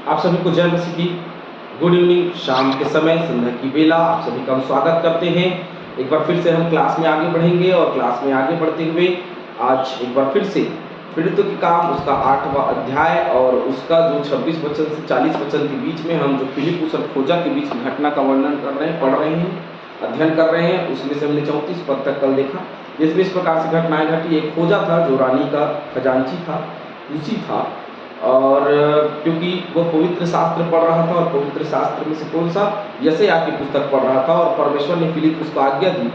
आप सभी को जय मसीह की गुड इवनिंग। शाम के समय संध्या की बेला आप सभी का हम स्वागत करते हैं। एक बार फिर से हम क्लास में आगे बढ़ेंगे और क्लास में आगे बढ़ते हुए आज एक बार फिर से पीड़ितों के काम उसका 8वां अध्याय और उसका जो 26 वचन से 40 वचन के बीच में हम जो फिलिप्पुस और खोजा के बीच की घटना का वर्णन कर रहे हैं, पढ़ रहे हैं, अध्ययन कर रहे हैं। उसमें से हमने 34 पद तक कल देखा, जिसमें इस प्रकार से घटनाएं घटी। एक खोजा था जो रानी का खजांची था, उसी था, और क्योंकि वो पवित्र शास्त्र पढ़ रहा था और पवित्र शास्त्र में से कौन सा, यशायाह की पुस्तक पढ़ रहा था, और परमेश्वर ने फिलिप्पुस को आज्ञा दी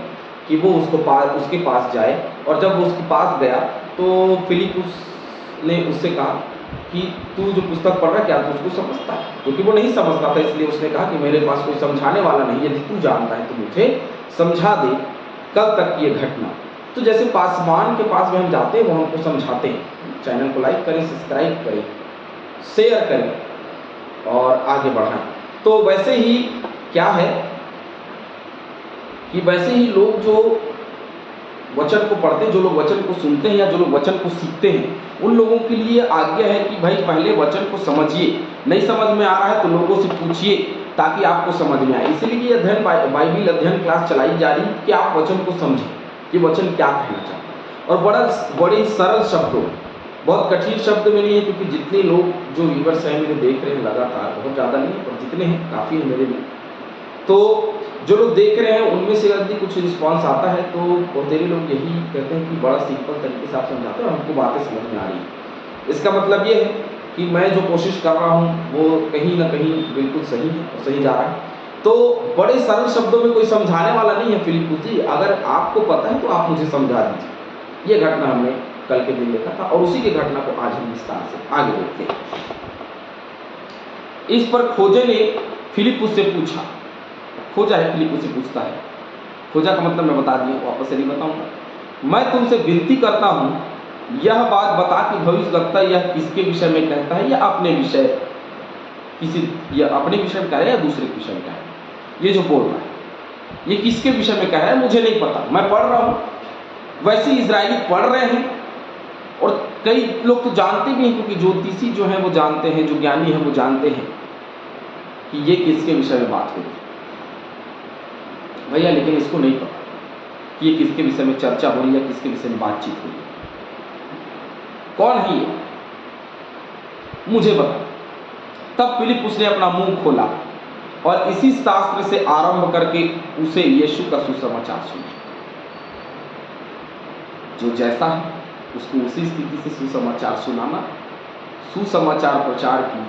कि वो उसके पास जाए। और जब वो उसके पास गया तो फिलिप्पुस ने उससे कहा कि तू जो पुस्तक पढ़ रहा है क्या तू उसको समझता है? क्योंकि वो नहीं समझता था, इसलिए उसने कहा कि मेरे पास कोई समझाने वाला नहीं, यदि तू जानता है तो मुझे समझा दे कल तक की ये घटना। तो जैसे पासवान के पास में हम जाते हैं वो हमको समझाते हैं। चैनल को लाइक करें, सब्सक्राइब करें, शेयर करें और आगे बढ़ाएं। तो वैसे ही क्या है कि वैसे ही लोग जो वचन को पढ़ते हैं, जो लोग वचन को सुनते हैं या जो लोग वचन को सीखते हैं, उन लोगों के लिए आज्ञा है कि भाई पहले वचन को समझिए। नहीं समझ में आ रहा है तो लोगों से पूछिए ताकि आपको समझ में आए। इसलिए ये अध्ययन बाइबिल अध्ययन क्लास चलाई जा रही है कि आप वचन को समझें कि वचन क्या कहना चाहता है। और बड़े सरल शब्दों, बहुत कठिन शब्द में नहीं है, क्योंकि जितने लोग जो व्यूअर्स हैं मेरे देख रहे हैं लगातार, बहुत ज़्यादा नहीं है पर जितने हैं काफ़ी है मेरे लिए। तो जो लोग देख रहे हैं उनमें से यदि कुछ रिस्पांस आता है तो बहुत सारे लोग यही कहते हैं कि बड़ा सिंपल तरीके से आप समझाते हैं और हमको बातें समझ में आ रही है। इसका मतलब ये है कि मैं जो कोशिश कर रहा हूँ वो कहीं ना कहीं बिल्कुल सही है और सही जा रहा है। तो बड़े सरल शब्दों में कोई समझाने वाला नहीं है फिलिप्पुस जी, अगर आपको पता है तो आप मुझे समझा दीजिए। ये घटना हमने कल के दिन देखा था और उसी की घटना को आज हम विस्तार से आगे देखते हैं। इस पर खोजे ने फिलिप्पुस से पूछा। खोजा है फिलिप्पुस से पूछता है। खोजा का मतलब मैं बता दिया, वापस से नहीं बताऊंगा। मैं तुमसे विनती करता हूँ यह बात बता कि भविष्यवक्ता यह किसके विषय में कहता है, या अपने विषय यह अपने विषय में कह रहा है या दूसरे के विषय में कह रहा है। ये जो बोल रहा है ये किसके विषय में कह रहा है मुझे नहीं पता, मैं पढ़ रहा हूँ। वैसे इजरायली पढ़ रहे हैं और कई लोग तो जानते भी हैं, क्योंकि ज्योतिषी जो हैं वो जानते हैं, जो ज्ञानी हैं वो जानते हैं कि ये किसके विषय में बात हो रही है भैया। लेकिन इसको नहीं पता कि ये किसके विषय में चर्चा हो रही है, किसके विषय में बातचीत हो रही है। कौन है ये मुझे बता। तब फिलिप्पुस ने अपना मुंह खोला और इसी शास्त्र से आरंभ करके उसे यीशु का सुसमाचार सुना। जो जैसा है उसको उसी स्थिति से सुसमाचार सुनाना, सुसमाचार प्रचार की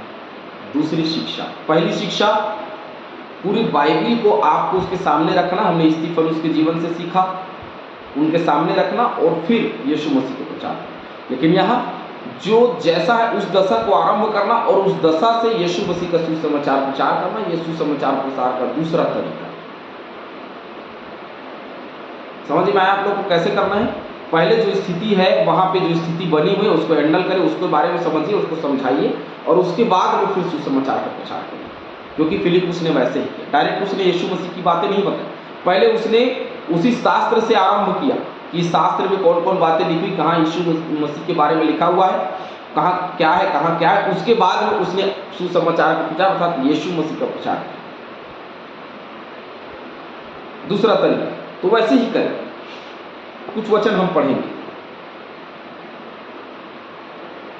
दूसरी शिक्षा। पहली शिक्षा पूरी बाइबिल को आपको उसके सामने रखना, हमने स्तिफनुस के जीवन से सीखा, उनके सामने रखना और फिर यीशु मसीह को प्रचार करना। लेकिन यहाँ जो जैसा है उस दशा को आरंभ करना और उस दशा से यीशु मसीह का सुसमाचार प्रचार करना, यह सुसमाचार प्रसार का दूसरा तरीका। समझ में आया आप लोग को कैसे करना है? पहले जो स्थिति है वहाँ पे जो स्थिति बनी हुई है उसको हैंडल करें, उसके बारे में समझिए, उसको समझाइए और उसके बाद में फिर सुसमाचार का प्रचार करें। क्योंकि फिलिप्पुस ने वैसे ही किया। डायरेक्ट उसने यीशु मसीह की बातें नहीं बताई, पहले उसने उसी शास्त्र से आरंभ किया कि शास्त्र में कौन कौन बातें लिखी, कहाँ यीशु मसीह के बारे में लिखा हुआ है, कहाँ क्या है, कहाँ क्या है। उसके बाद में उसने सुसमाचार का प्रचार अर्थात यीशु मसीह का प्रचार किया। दूसरा तरीका तो वैसे ही करें। कुछ वचन हम पढ़ेंगे,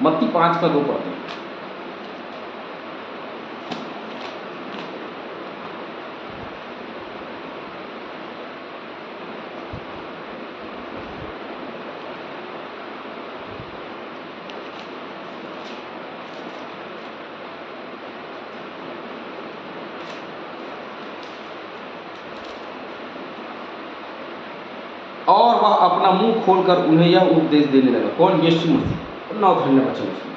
मत्ती 5:2 पढ़ते हैं। और वह अपना मुंह खोलकर उन्हें यह उपदेश देने लगा। कौन? यीशु मसीह। 9 धन्य वचन उसमें।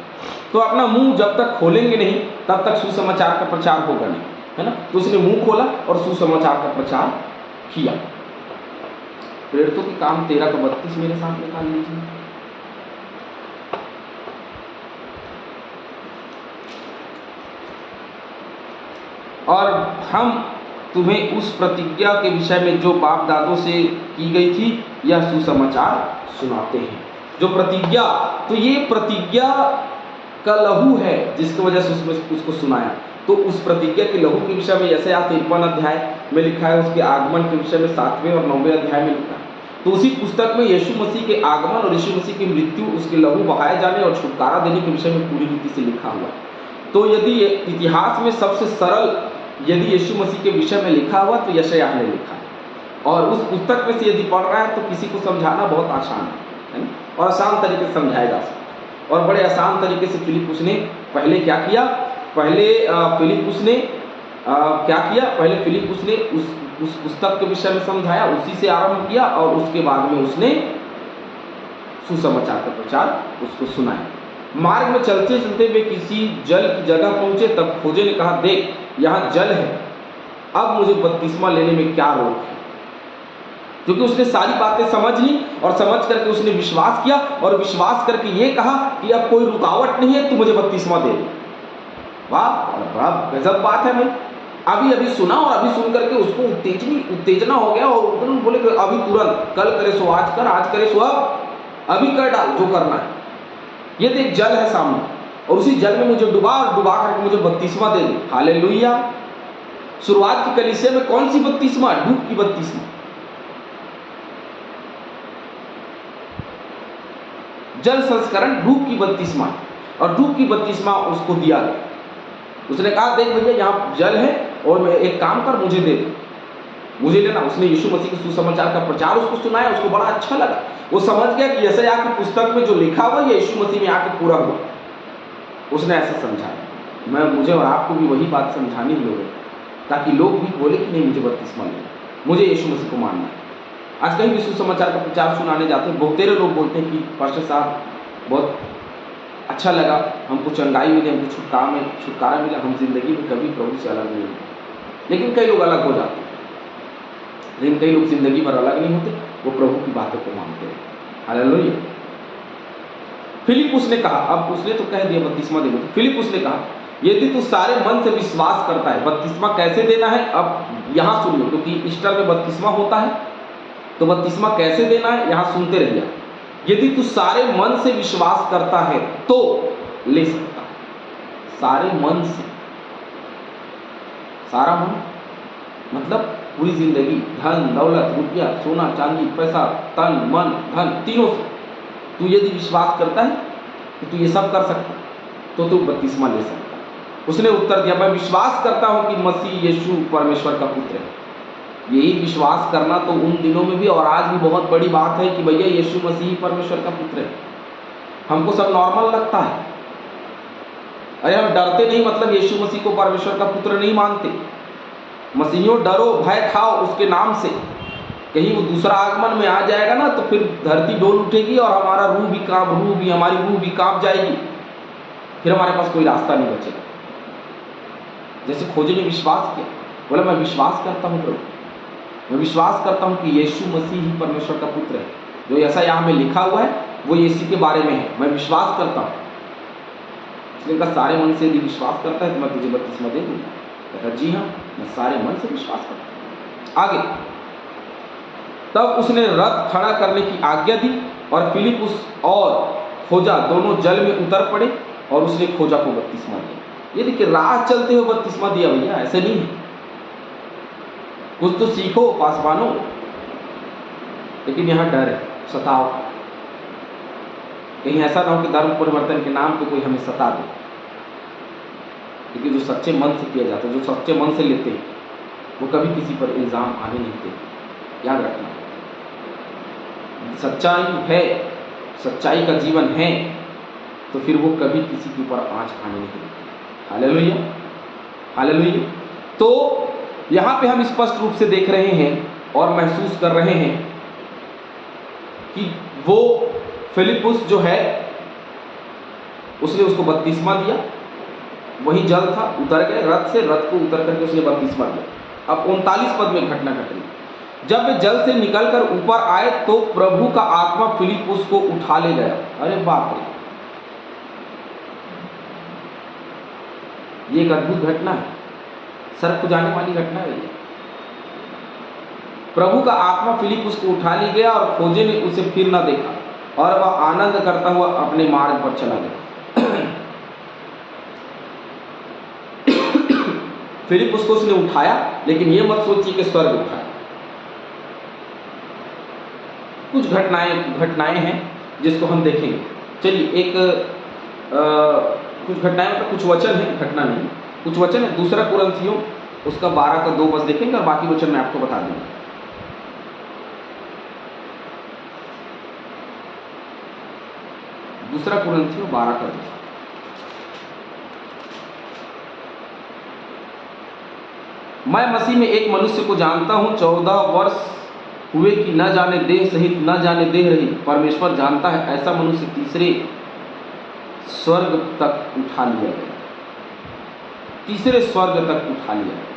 तो अपना मुंह जब तक खोलेंगे नहीं तब तक सुसमाचार का प्रचार होगा नहीं, है ना। तो उसने मुंह खोला और सुसमाचार का प्रचार किया। प्रेरितों के काम 13:32 मेरे साथ निकाल लीजिए। और हम तुम्हें उस प्रतिज्ञा के विषय में जो बाप दादों से की गई थी यह सुसमाचार सुनाते हैं। जो प्रतिज्ञा, तो ये प्रतिज्ञा का लहू है जिसकी वजह से उसमें उसको सुनाया। तो उस प्रतिज्ञा के लहू के विषय में यशायाह 53 अध्याय में लिखा है, उसके आगमन के विषय में 7वें और 9वें अध्याय में लिखा है। तो उसी पुस्तक में यीशु मसीह के आगमन और यीशु मसीह की मृत्यु, उसके लहू बहाए जाने और छुटकारा देने के विषय में पूरी रीति से लिखा हुआ है। तो यदि इतिहास में सबसे सरल यदि यीशु मसीह के विषय में लिखा हुआ तो यशायाह ने लिखा है, और उस पुस्तक में से यदि पढ़ रहा है तो किसी को समझाना बहुत आसान है ना, और आसान तरीके से समझाया जा सकता है। और बड़े आसान तरीके से फिलिपुस ने पहले क्या किया, पहले फिलिपुस ने उस पुस्तक के विषय में समझाया, उसी से आरंभ किया, और उसके बाद में उसने सुसमाचार का प्रचार उसको सुनाया। मार्ग में चलते चलते वे किसी जल की जगह पहुंचे, तब खोजे ने कहा, देख यहाँ जल है, अब मुझे बपतिस्मा लेने में क्या रोक है। क्योंकि उसने सारी बातें समझ ली, और समझ करके उसने विश्वास किया, और विश्वास करके ये कहा कि अब कोई रुकावट नहीं है, तू मुझे बपतिस्मा दे दे। वाह, बड़ा गजब बात है भाई। अभी सुना, और अभी सुन करके उसको उत्तेजना हो गया, और उन्होंने बोले कि अभी तुरंत, कल करे सो आज कर, आज करे सो अभी कर डाल जो करना है। ये देख जल है सामने, और उसी जल में मुझे डुबा करके मुझे बपतिस्मा दे दे। हालेलुया। शुरुआत की कलीसिया में कौन सी बपतिस्मा? डूब की बपतिस्मा। जल संस्करण डूब की बपतिस्मा, और डूब की बपतिस्मा उसको दिया गया। उसने कहा, देख भैया यहाँ जल है, और मैं एक काम कर, मुझे दे दे, मुझे लेना। उसने यीशु मसीह के सुसमाचार का प्रचार उसको सुनाया, उसको बड़ा अच्छा लगा। वो समझ गया कि यशायाह की पुस्तक में जो लिखा हुआ ये यीशु मसीह में आके पूरा हुआ। उसने ऐसा समझाया। मुझे और आपको भी वही बात समझानी है लोगों, ताकि लोग भी बोले कि नहीं, मुझे बपतिस्मा लेना, मुझे यीशु मसीह को मानना है। आज कहीं भी सुसमाचार का प्रचार सुनाने जाते हैं, बहुतेरे लोग बोलते हैं कि पास्टर साहब बहुत अच्छा लगा, हमको चंगाई मिली, हमको छुटकारा मिला, हम जिंदगी में कभी प्रभु से अलग नहीं हुए। लेकिन कई लोग अलग हो जाते हैं, लेकिन कई लोग जिंदगी भर अलग नहीं होते, वो प्रभु की बातों को मानते हैं। हालेलुया। फिलिपुस ने कहा, अब उसने तो कह दिया बपतिस्मा दे दो। फिलिपुस ने कहा, यदि तू सारे मन से विश्वास करता है। बपतिस्मा कैसे देना है, अब यहाँ सुनिए, क्योंकि ईस्टर में बपतिस्मा होता है, तो बपतिस्मा कैसे देना है यहाँ सुनते रहिए। यदि तू सारे मन से विश्वास करता है तो ले सकता है। सारे मन से, सारा मन मतलब पूरी जिंदगी, धन दौलत, रुपया, सोना चांदी, पैसा, तन मन धन, तीनों से तू यदि विश्वास करता है कि तू ये सब कर सकता तो तू बपतिस्मा ले सकता है। उसने उत्तर दिया, मैं विश्वास करता हूं कि मसीह यीशु परमेश्वर का पुत्र है। यही विश्वास करना तो उन दिनों में भी और आज भी बहुत बड़ी बात है कि भैया यीशु मसीह परमेश्वर का पुत्र है। हमको सब नॉर्मल लगता है, अरे हम डरते नहीं, मतलब यीशु मसीह को परमेश्वर का पुत्र नहीं मानते। मसीहियों डरो, भय खाओ उसके नाम से, कहीं वो दूसरा आगमन में आ जाएगा ना तो फिर धरती डोल उठेगी और हमारा हमारी रूह भी कांप जाएगी, फिर हमारे पास कोई रास्ता नहीं बचेगा। जैसे खोजे ने विश्वास किया, बोला मैं विश्वास करता हूँ प्रभु, मैं विश्वास करता हूँ कि यीशु मसीह ही परमेश्वर का पुत्र है, जो यशायाह में लिखा हुआ है वो इसी के बारे में है, मैं विश्वास करता हूँ। इसलिए कहा सारे मन से यदि विश्वास करता है तो मैं तुझे बपतिस्मा दे दूंगा। कहता जी हाँ, मैं सारे मन से विश्वास करता हूँ। आगे, तब उसने रथ खड़ा करने की आज्ञा दी, और फिलिपुस और खोजा दोनों जल में उतर पड़े, और उसने खोजा को बपतिस्मा दिया। ये देखिए, राह चलते हुए बपतिस्मा दिया भैया, ऐसे नहीं है। कुछ तो सीखो पासवानों, लेकिन यहाँ डर है, सताओ, कहीं ऐसा ना हो कि धर्म परिवर्तन के नाम पे कोई हमें सता दे। लेकिन जो सच्चे मन से किया जाता है, जो सच्चे मन से लेते हैं, वो कभी किसी पर इल्जाम आने नहीं देते। याद रखना, सच्चाई है, सच्चाई का जीवन है, तो फिर वो कभी किसी के ऊपर आंच आने नहीं देते। Hallelujah, hallelujah. तो यहाँ पे हम स्पष्ट रूप से देख रहे हैं और महसूस कर रहे हैं कि वो फिलिपुस जो है उसने उसको बपतिस्मा दिया, वही जल था, उतर गए रथ से, रथ को उतर करके उसने बपतिस्मा दिया। अब 39 पद में घटना घट रही। जब वे जल से निकलकर ऊपर आए तो प्रभु का आत्मा फिलिपुस को उठा ले गया। अरे बाप रे, ये एक अद्भुत घटना है, सर खुजाने वाली घटना है ये। प्रभु का आत्मा फिलिपुस को उठा ले गया और खोजे ने उसे फिर न देखा, और वह आनंद करता हुआ अपने मार्ग पर चला गया। फिलिपुस को उसने उठाया, लेकिन ये मत सोचिए कि स्वर्ग उठाया। कुछ घटनाएं हैं जिसको हम देखेंगे। चलिए कुछ घटनाएं मतलब कुछ वचन है, घटना नहीं, कुछ वचन है। दूसरा कुरिन्थियों उसका 12 का 2 बस देखेंगे और बाकी वचन मैं आपको बता दूंगा। दूसरा कुरिन्थियों 12 का 2। मैं मसीह में एक मनुष्य को जानता हूं, 14 वर्ष हुए कि न जाने देह सहित न जाने देह रही, परमेश्वर जानता है, ऐसा मनुष्य तीसरे स्वर्ग तक उठा लिया गया। तीसरे स्वर्ग तक उठा लिया गया।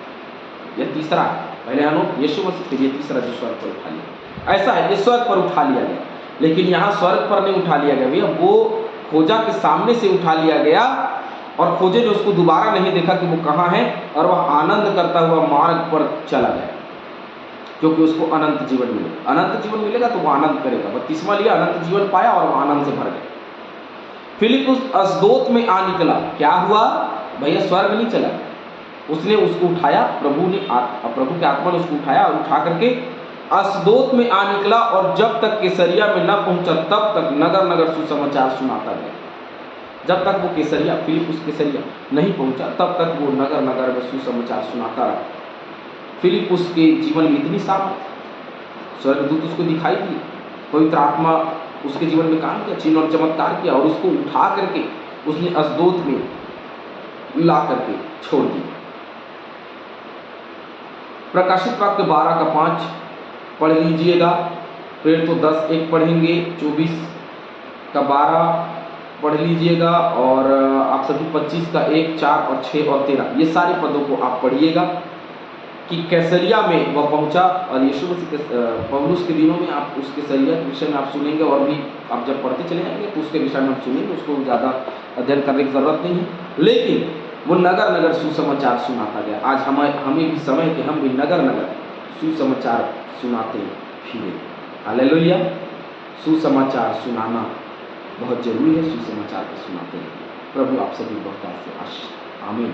यह तीसरा है, पहले अनूप यीशु मसीह, फिर ये तीसरा जो स्वर्ग पर उठा लिया। ऐसा है, इस स्वर्ग पर उठा लिया गया, लेकिन यहाँ स्वर्ग पर नहीं उठा लिया गया भैया, वो खोजा के सामने से उठा लिया गया और खोजे ने उसको दोबारा नहीं देखा कि वो कहाँ है, और वह आनंद करता हुआ मार्ग पर चला गया, क्योंकि उसको अनंत जीवन मिलेगा। अनंत जीवन मिलेगा तो वो आनंद करेगा। बपतिस्मा लिया, अनंत जीवन पाया और वो आनंद से भर गया। फिलिपुस अशदोद में आ निकला। क्या हुआ भैया? स्वर्ग नहीं चला, उसने उसको उठाया, प्रभु के आत्मा ने उसको उठाया और उठा करके अशदोद में आ निकला, और जब तक कैसरिया में न पहुंचा तब तक नगर नगर सुसमाचार सुनाता गया। जब तक वो कैसरिया, फिलिपुस कैसरिया नहीं पहुंचा, तब तक वो नगर नगर में सुसमाचार सुनाता रहा। फिलिपुस के जीवन में इतनी सामर्थ, स्वर्गदूत उसको दिखाई दिए, पवित्र आत्मा उसके जीवन में काम किया, चिन्ह और चमत्कार किया, और उसको उठा करके उसने अशदोद में ला करके छोड़ दिया। प्रकाशित वाक्य 12 का 5 पढ़ लीजिएगा, फिर तो 10:1 पढ़ेंगे, 24 का 12 पढ़ लीजिएगा, और आप सभी 25 का 1, 4 और 6 और 13 ये सारे पदों को आप पढ़िएगा कि कैसरिया में वह पहुंचा। और यीशु मसीह पौलुस के दिनों में आप उस कैसरिया के विषय में आप सुनेंगे, और भी आप जब पढ़ते चले जाएंगे तो उसके विषय में आप सुनेंगे, उसको ज़्यादा अध्ययन करने की जरूरत नहीं है। लेकिन वो नगर नगर सुसमाचार सुनाता गया। आज हमें भी समय कि हम भी नगर नगर सुसमाचार सुनाते फिरे। हालेलुया। सुसमाचार सुनाना बहुत जरूरी है, सुसमाचार को सुनाते हैं। प्रभु आप सभी बहुत आशीष। आमीन।